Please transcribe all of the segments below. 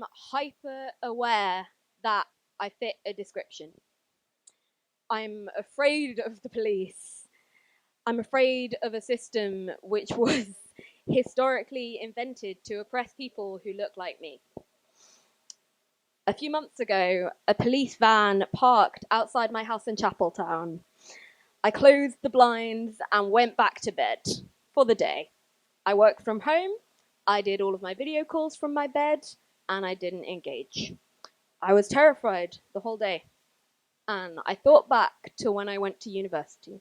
I'm hyper aware that I fit a description. I'm afraid of the police. I'm afraid of a system which was historically invented to oppress people who look like me. A few months ago, a police van parked outside my house in Chapeltown. I closed the blinds and went back to bed for the day. I worked from home, I did all of my video calls from my bed, and I didn't engage. I was terrified the whole day. And I thought back to when I went to university.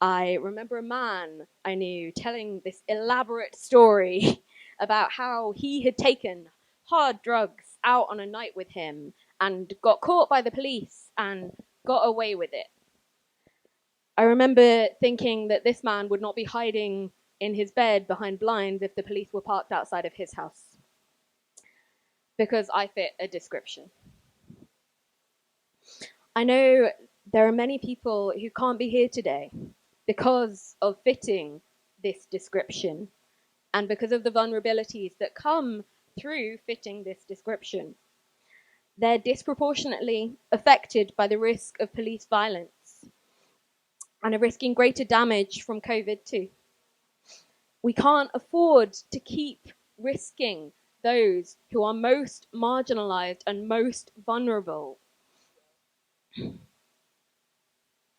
I remember a man I knew telling this elaborate story about how he had taken hard drugs out on a night with him and got caught by the police and got away with it. I remember thinking that this man would not be hiding in his bed behind blinds if the police were parked outside of his house, because I fit a description. I know there are many people who can't be here today because of fitting this description and because of the vulnerabilities that come through fitting this description. They're disproportionately affected by the risk of police violence and are risking greater damage from COVID too. We can't afford to keep risking those who are most marginalized and most vulnerable.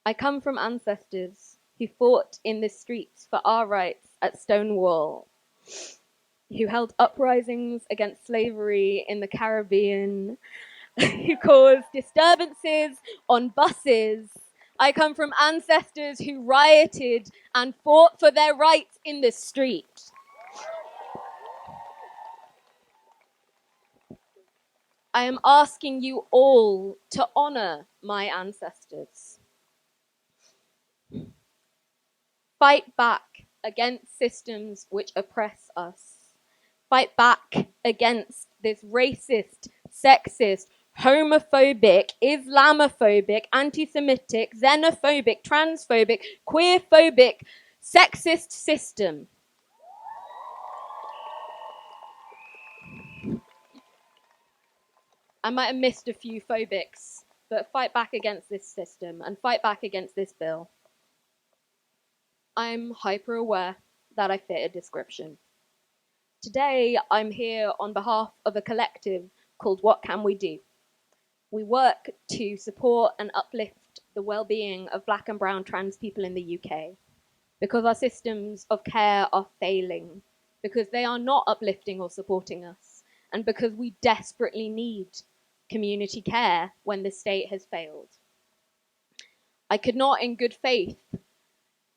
I come from ancestors who fought in the streets for our rights at Stonewall, who held uprisings against slavery in the Caribbean, who caused disturbances on buses. I come from ancestors who rioted and fought for their rights in the street. I am asking you all to honor my ancestors. Fight back against systems which oppress us. Fight back against this racist, sexist, homophobic, Islamophobic, anti-Semitic, xenophobic, transphobic, queerphobic, sexist system. I might have missed a few phobics, but fight back against this system and fight back against this bill. I'm hyper aware that I fit a description. Today, I'm here on behalf of a collective called What Can We Do? We work to support and uplift the well-being of Black and brown trans people in the UK because our systems of care are failing, because they are not uplifting or supporting us, and because we desperately need community care when the state has failed. I could not, in good faith,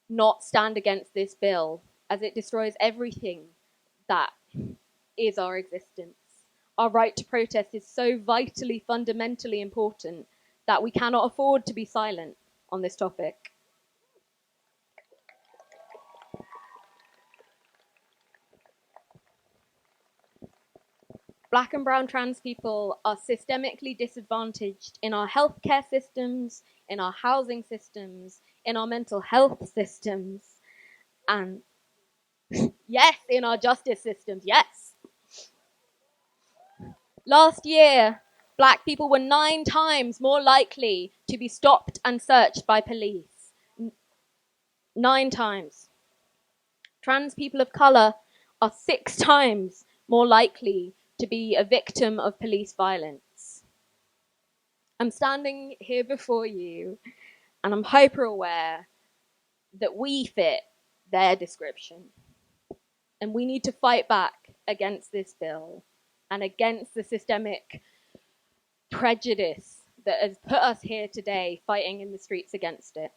not stand against this bill, as it destroys everything that is our existence. Our right to protest is so vitally, fundamentally important that we cannot afford to be silent on this topic. Black and brown trans people are systemically disadvantaged in our healthcare systems, in our housing systems, in our mental health systems, and yes, in our justice systems, yes. Last year, Black people were 9 times more likely to be stopped and searched by police. 9 times. Trans people of colour are 6 times more likely to be a victim of police violence. I'm standing here before you and I'm hyper aware that we fit their description. And we need to fight back against this bill and against the systemic prejudice that has put us here today fighting in the streets against it.